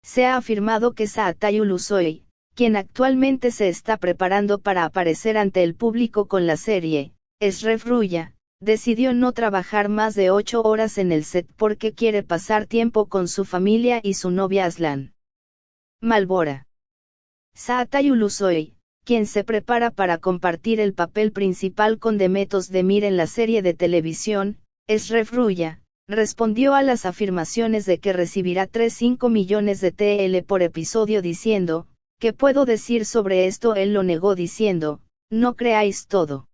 Se ha afirmado que Saatay Ulusoy, quien actualmente se está preparando para aparecer ante el público con la serie Eşref Rüya, decidió no trabajar más de 8 horas en el set porque quiere pasar tiempo con su familia y su novia Aslan Malbora. Saatay Ulusoy, quien se prepara para compartir el papel principal con Demet Özdemir en la serie de televisión Eşref Rüya, respondió a las afirmaciones de que recibirá 3,5 millones de TL por episodio diciendo: ¿qué puedo decir sobre esto? Él lo negó diciendo: no creáis todo.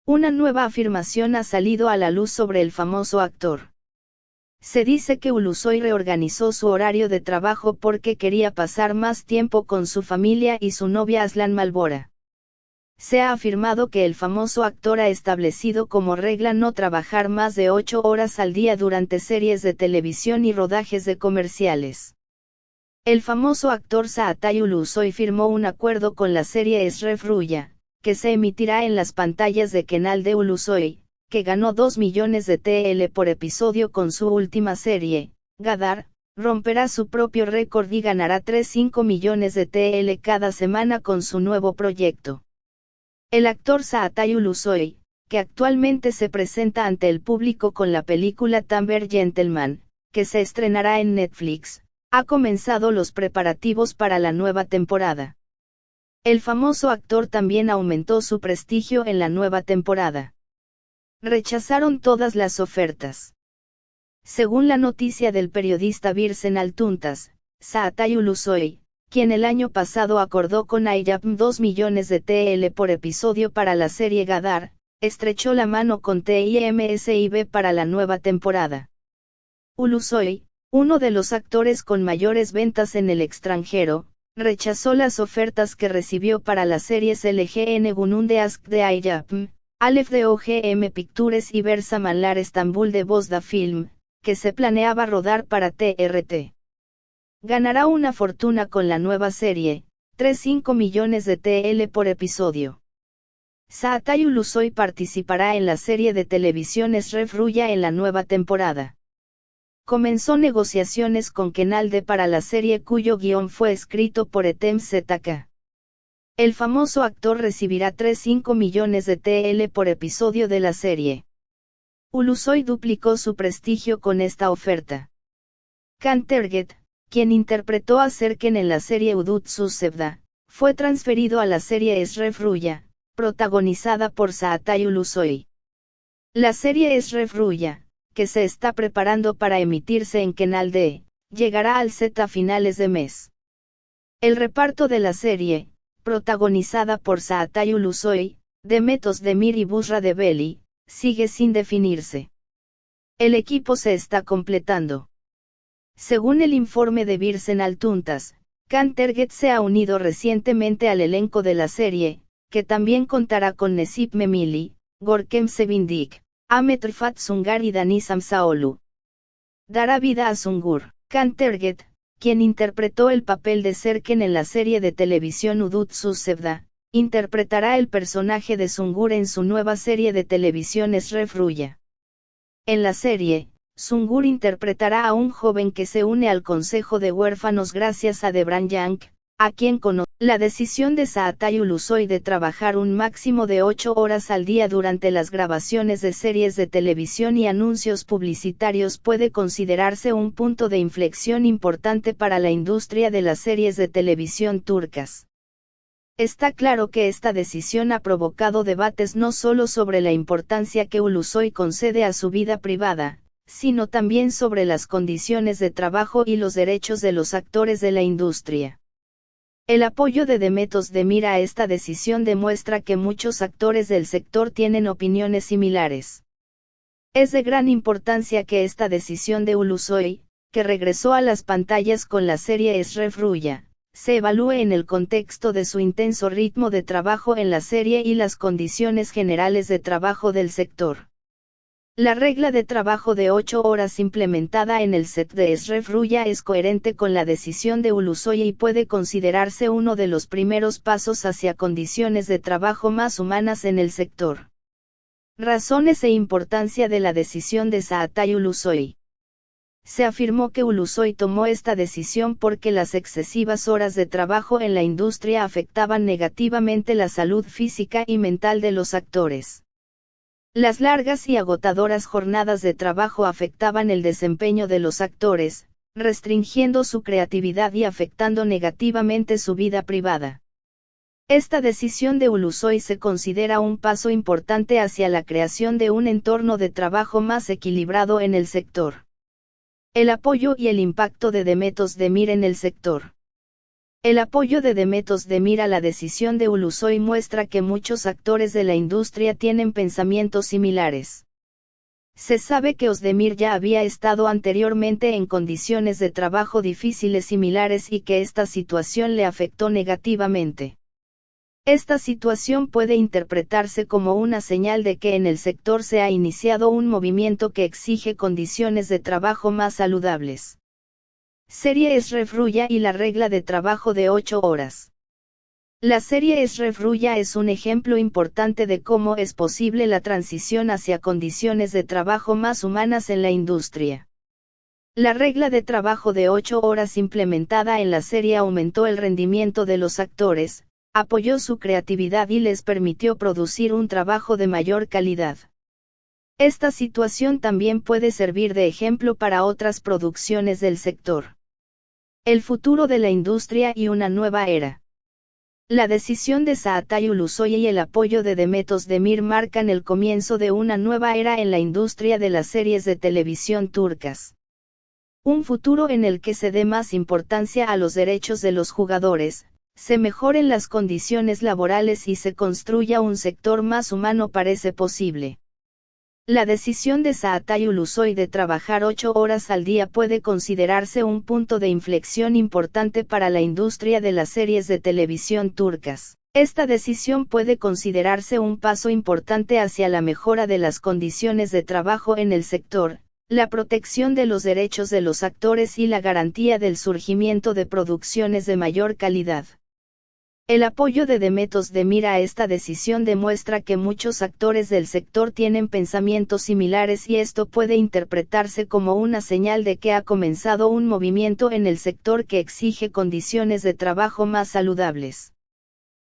Una nueva afirmación ha salido a la luz sobre el famoso actor. Se dice que Ulusoy reorganizó su horario de trabajo porque quería pasar más tiempo con su familia y su novia Aslan Malbora. Se ha afirmado que el famoso actor ha establecido como regla no trabajar más de 8 horas al día durante series de televisión y rodajes de comerciales. El famoso actor Saatay Ulusoy firmó un acuerdo con la serie Eşref Rüya, que se emitirá en las pantallas de Canal D. Ulusoy, que ganó 2 millones de TL por episodio con su última serie, Gadar, romperá su propio récord y ganará 3,5 millones de TL cada semana con su nuevo proyecto. El actor Saatay Ulusoy, que actualmente se presenta ante el público con la película Tamber Gentleman, que se estrenará en Netflix, ha comenzado los preparativos para la nueva temporada. El famoso actor también aumentó su prestigio en la nueva temporada. Rechazaron todas las ofertas. Según la noticia del periodista Birsen Altuntas, Saatay Ulusoy, quien el año pasado acordó con IYAPM 2 millones de TL por episodio para la serie Gadar, estrechó la mano con TIMSIB para la nueva temporada. Ulusoy, uno de los actores con mayores ventas en el extranjero, rechazó las ofertas que recibió para las series LGN Gununde Ask de IYAPM, Aleph de OGM Pictures y Versa Manlar Estambul de Bosda Film, que se planeaba rodar para TRT. Ganará una fortuna con la nueva serie, 3,5 millones de TL por episodio. Saatay Ulusoy participará en la serie de televisión Eşref Rüya en la nueva temporada. Comenzó negociaciones con Canal D para la serie cuyo guión fue escrito por Ethem ZK. El famoso actor recibirá 3,5 millones de TL por episodio de la serie. Ulusoy duplicó su prestigio con esta oferta. Can Terget, quien interpretó a Serken en la serie Hudut Sevda, fue transferido a la serie Eşref Rüya, protagonizada por Saatay Ulusoy. La serie Eşref Rüya, que se está preparando para emitirse en Canal D, llegará al set a finales de mes. El reparto de la serie, protagonizada por Saatay Ulusoy, Demet Özdemir y Busra Debeli, sigue sin definirse. El equipo se está completando. Según el informe de Birsen Altuntas, Can Terget se ha unido recientemente al elenco de la serie, que también contará con Necip Memili, Görkem Sevindik, Ahmet Rıfat Sungar y Deniz Amsaoğlu. Dará vida a Sungur. Can Terget, quien interpretó el papel de Serken en la serie de televisión Hudut Sevda, interpretará el personaje de Sungur en su nueva serie de televisión Eşref Rüya. En la serie, Sungur interpretará a un joven que se une al consejo de huérfanos gracias a Debran Yank, a quien conoce. La decisión de Saatay Ulusoy de trabajar un máximo de 8 horas al día durante las grabaciones de series de televisión y anuncios publicitarios puede considerarse un punto de inflexión importante para la industria de las series de televisión turcas. Está claro que esta decisión ha provocado debates no solo sobre la importancia que Ulusoy concede a su vida privada, sino también sobre las condiciones de trabajo y los derechos de los actores de la industria. El apoyo de Demet Özdemir a esta decisión demuestra que muchos actores del sector tienen opiniones similares. Es de gran importancia que esta decisión de Ulusoy, que regresó a las pantallas con la serie Eşref Rüya, se evalúe en el contexto de su intenso ritmo de trabajo en la serie y las condiciones generales de trabajo del sector. La regla de trabajo de 8 horas implementada en el set de Eşref Rüya es coherente con la decisión de Ulusoy y puede considerarse uno de los primeros pasos hacia condiciones de trabajo más humanas en el sector. Razones e importancia de la decisión de Saatay Ulusoy. Se afirmó que Ulusoy tomó esta decisión porque las excesivas horas de trabajo en la industria afectaban negativamente la salud física y mental de los actores. Las largas y agotadoras jornadas de trabajo afectaban el desempeño de los actores, restringiendo su creatividad y afectando negativamente su vida privada. Esta decisión de Ulusoy se considera un paso importante hacia la creación de un entorno de trabajo más equilibrado en el sector. El apoyo y el impacto de Demet Özdemir en el sector. El apoyo de Demet Özdemir a la decisión de Ulusoy muestra que muchos actores de la industria tienen pensamientos similares. Se sabe que Özdemir ya había estado anteriormente en condiciones de trabajo difíciles similares y que esta situación le afectó negativamente. Esta situación puede interpretarse como una señal de que en el sector se ha iniciado un movimiento que exige condiciones de trabajo más saludables. Serie Eşref Rüya y la regla de trabajo de 8 horas. La serie Eşref Rüya es un ejemplo importante de cómo es posible la transición hacia condiciones de trabajo más humanas en la industria. La regla de trabajo de 8 horas implementada en la serie aumentó el rendimiento de los actores, apoyó su creatividad y les permitió producir un trabajo de mayor calidad. Esta situación también puede servir de ejemplo para otras producciones del sector. El futuro de la industria y una nueva era. La decisión de Çağatay Ulusoy y el apoyo de Demet Özdemir marcan el comienzo de una nueva era en la industria de las series de televisión turcas. Un futuro en el que se dé más importancia a los derechos de los jugadores, se mejoren las condiciones laborales y se construya un sector más humano parece posible. La decisión de Çağatay Ulusoy de trabajar 8 horas al día puede considerarse un punto de inflexión importante para la industria de las series de televisión turcas. Esta decisión puede considerarse un paso importante hacia la mejora de las condiciones de trabajo en el sector, la protección de los derechos de los actores y la garantía del surgimiento de producciones de mayor calidad. El apoyo de Demet Özdemir a esta decisión demuestra que muchos actores del sector tienen pensamientos similares y esto puede interpretarse como una señal de que ha comenzado un movimiento en el sector que exige condiciones de trabajo más saludables.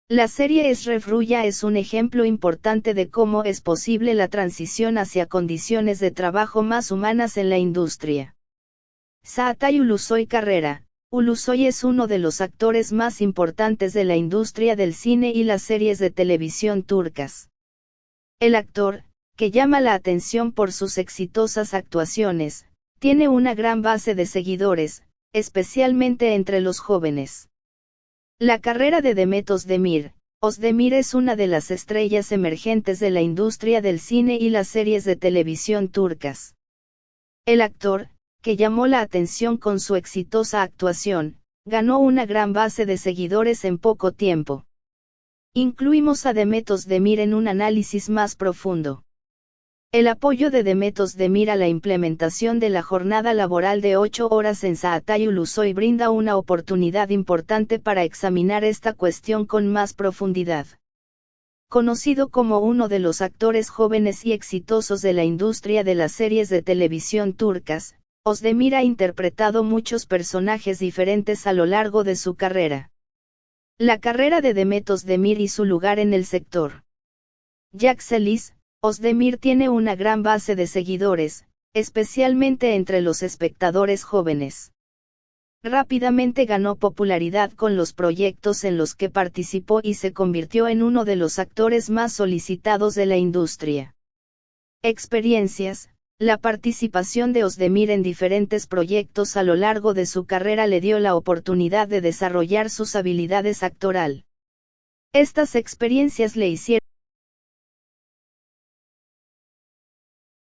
La serie Eşref Rüya es un ejemplo importante de cómo es posible la transición hacia condiciones de trabajo más humanas en la industria. Çağatay Ulusoy carrera. Ulusoy es uno de los actores más importantes de la industria del cine y las series de televisión turcas. El actor, que llama la atención por sus exitosas actuaciones, tiene una gran base de seguidores, especialmente entre los jóvenes. La carrera de Demet Özdemir. Özdemir es una de las estrellas emergentes de la industria del cine y las series de televisión turcas. El actor, que llamó la atención con su exitosa actuación, ganó una gran base de seguidores en poco tiempo. Incluimos a Demet Özdemir en un análisis más profundo. El apoyo de Demet Özdemir a la implementación de la jornada laboral de 8 horas en Çağatay Ulusoy brinda una oportunidad importante para examinar esta cuestión con más profundidad. Conocido como uno de los actores jóvenes y exitosos de la industria de las series de televisión turcas, Özdemir ha interpretado muchos personajes diferentes a lo largo de su carrera. La carrera de Demet Özdemir y su lugar en el sector. Yükseliş. Özdemir tiene una gran base de seguidores, especialmente entre los espectadores jóvenes. Rápidamente ganó popularidad con los proyectos en los que participó y se convirtió en uno de los actores más solicitados de la industria. Experiencias. La participación de Özdemir en diferentes proyectos a lo largo de su carrera le dio la oportunidad de desarrollar sus habilidades actoral. Estas experiencias le hicieron